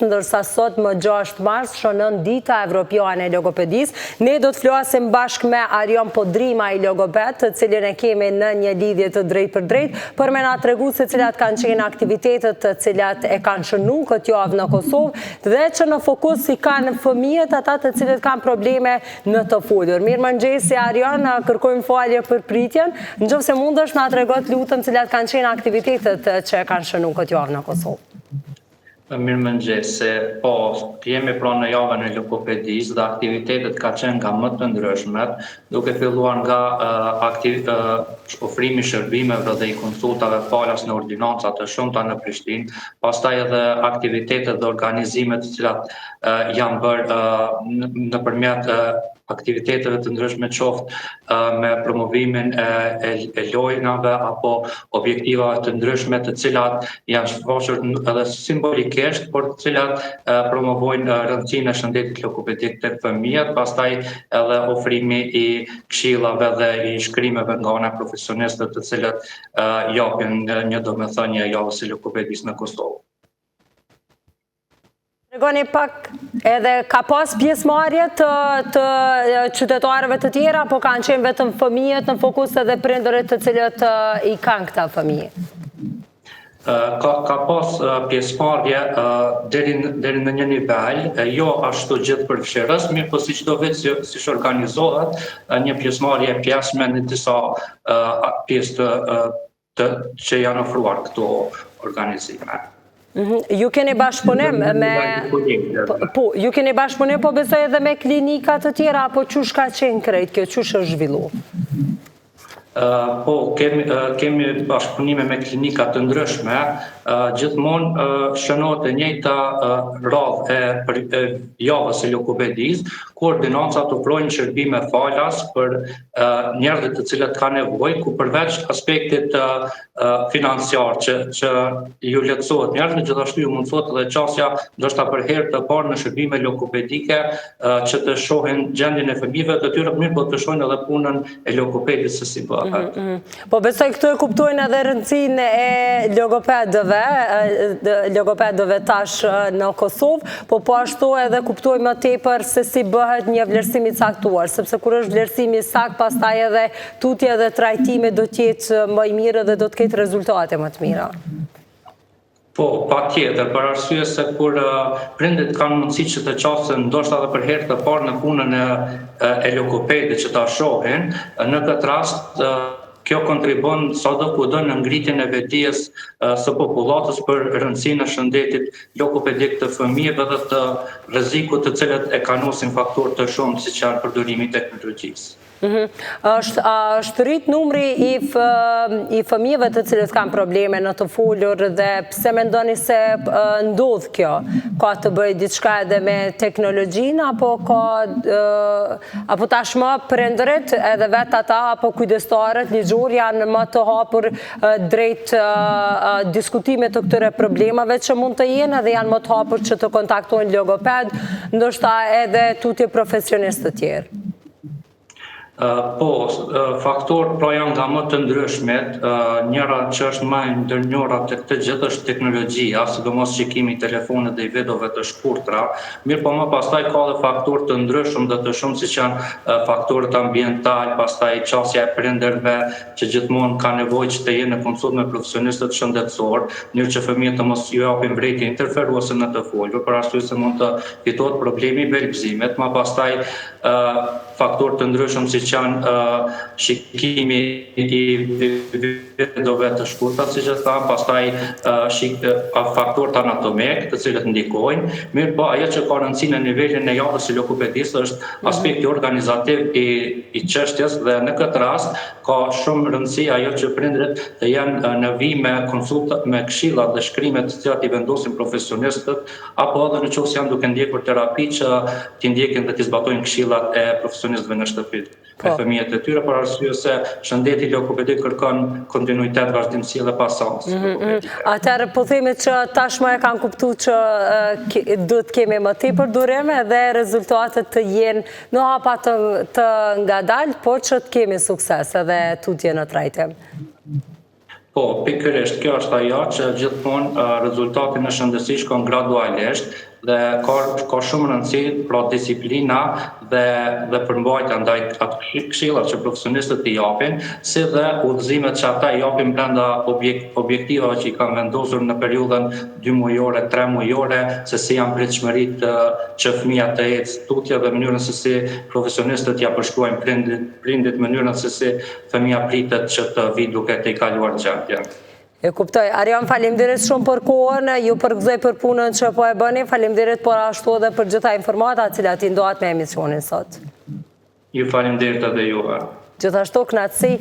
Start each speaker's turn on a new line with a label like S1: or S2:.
S1: ndërsa sot më 6 mars shënon Dita Evropiane e Logopedisë. Ne do të flasim bashkë me Arion Podrima i logoped, të cilin e kemi në një lidhje të drejt për drejt, për me na tregu se cilat kanë qenë aktivitetet të cilat e kanë shënu këtë javë në Kosovë, dhe që në fokus si kanë fëmijët ata të cilët kanë probleme në të folur. Mirëmëngjesi Arion, kërkojmë falje për pritjen, nëse mundesh na tregot lutem cilat kanë qenë aktivitetet që kanë shënu këtë javë në Kosovë.
S2: Mirëmëngjes, po, jemi pra në javën e logopedisë dhe aktivitetet ka qenë nga më të ndryshmet, duke filluar nga ofrimi shërbimeve dhe i konsultave falas në ordinanca të shumta në Prishtinë, pastaj edhe aktivitetet dhe organizimet të cilat janë bërë nëpërmjet aktiviteteve të ndryshme qoftë me promovimin e lojnave apo objektivave të ndryshme të cilat janë shfaqur edhe simbolikisht, por të cilat promovojnë rëndësinë e shëndetit logopedik tek fëmijët, pastaj edhe ofrimi i këshillave dhe i shkrimeve nga ana e profesionistëve të cilët japin një domethënie javës së logopedisë në Kosovë.
S1: Tregoni pak, edhe ka pas pjesëmarrje të qytetarëve të tjera, apo kanë qenë vetëm fëmijët në fokus edhe prindërit të cilët i kanë këta fëmijë?
S2: Ka pas pjesëmarrje deri në një nivel, jo ashtu gjithë përfshirës, mirë po si çdo vit si organizohet një pjesëmarrje pjesme në disa pjesë që janë ofruar këto organizime.
S1: Ju keni bashkëpunim ju keni bashkëpunim, po besoj edhe me klinika të tjera, apo çush ka qenë krejt kjo, çush është zhvilluar?
S2: Po, kemi bashkëpunime me klinika të ndryshme, gjithmonë shënohet e njëjta radhë e javës së logopedisë, ku ordinancat ofrojnë shërbime falas për njerëzit të cilët kanë nevojë, ku përveç aspektit financiar që ju lehtësohet njerëzve, gjithashtu ju mundësohet edhe çësia ndoshta për herë të parë në shërbime logopedike që të shohin gjendjen e fëmijëve të tyre, mirë po të shohin edhe punën e logopedit se si bëhet.
S1: Po besoj këtu e kuptojnë edhe rëndësinë e logopedëve tash në Kosovë, po ashtu edhe kuptojnë më tepër se si bëhet një vlerësim i caktuar, sepse kur është vlerësimi i saktë, pastaj edhe tutje dhe trajtimi do të jetë më i mirë dhe do të ketë rezultate më të mira.
S2: Po, patjetër, për arsye se kur prindit kanë mundësi që të qasen ndoshta edhe për herë të parë në punën e logopedit që ta shohin, në këtë rast kjo kontribon sadokudo në ngritjen e vetdijes së popullatës për rëndësinë e shëndetit logopedik të fëmijëve dhe të rrezikut të cilët e kanosin faktorë të shumtë siç janë përdorimi i teknologjisë.
S1: Është rrit numri i fëmijëve të cilët kanë probleme në të folur, dhe pse mendoni se ndodh kjo? Ka të bëjë diçka edhe me teknologjinë, apo tashmë prindërit edhe vetë ata apo kujdestarët ligjor janë më të hapur drejt diskutimit të këtyre problemeve që mund të jenë, dhe janë më të hapur që të kontaktojnë logoped, ndoshta edhe tutje profesionistë të tjerë?
S2: Po, faktorët pra janë nga më të ndryshmet, njëra që është më e ndërnjohura të këtë gjithë është teknologjia, sidomos shikimi i telefonit dhe i videove të shkurtra, mirë po më pastaj ka dhe faktorë të ndryshëm dhe të shumë siç janë faktorët ambiental, pastaj qasja e prindërve që gjithmonë ka nevojë që të jenë në konsult me profesionistët shëndetësor, njërë që fëmijët të mos ju japin mbrojtje interferuese në të folur, për arsye se mund të fitohet problemi i belgëzimit, më pastaj faktorë të ndryshëm siç janë shikimi i videove të shkurtra, siç e tham, pastaj faktorët anatomik, të cilët ndikojnë. Mirë po, ajo që ka rëndësi në nivelin e javës së logopedisë është aspekti organizativ i çështjes, dhe në këtë rast ka shumë rëndësi ajo që prindërit të janë në vijim me konsulta, me këshilla dhe shkrimet të cilat i vendosin profesionistët, apo edhe nëse janë duke ndjekur terapi që t'i ndjekin dhe t'i zbatojnë këshillat e profesionistëve në shtëpi me fëmijët e tyre, për arsye se shëndeti logopedik kërkon kontinuitet, vazhdimsi dhe pasansë.
S1: Atëherë po themi që tashmë e kanë kuptuar që duhet kemi më tepër durime dhe rezultatet të jenë në hapa të ngadalë, por që të kemi sukses edhe tutje në trajtim.
S2: Po, pikërisht, kjo është ajo që gjithmonë rezultatin e shëndetësisë shkon gradualisht dhe ka shumë rëndësi pra disiplina dhe përmbajtja ndaj atë këshillat që profesionistët i japin, si dhe udhëzimet që ata i japin brenda objektivave që i kanë vendosur në periudhën 2 mujore, 3 mujore, se si janë pritshmëritë që fëmia të ecë tutje dhe mënyrën se si profesionistët ja përshkruajnë prindit mënyrën se si fëmia pritet që të vi duke të i kaluar gjendjen.
S1: E kuptoj. Arion, faleminderit shumë për kohën, ju përgëzoj për punën që po e bëni, faleminderit por ashtu edhe për gjitha informatat cilat i ndohat me emisionin sot.
S2: Ju faleminderit edhe juve.
S1: Gjithashtu kënaqësi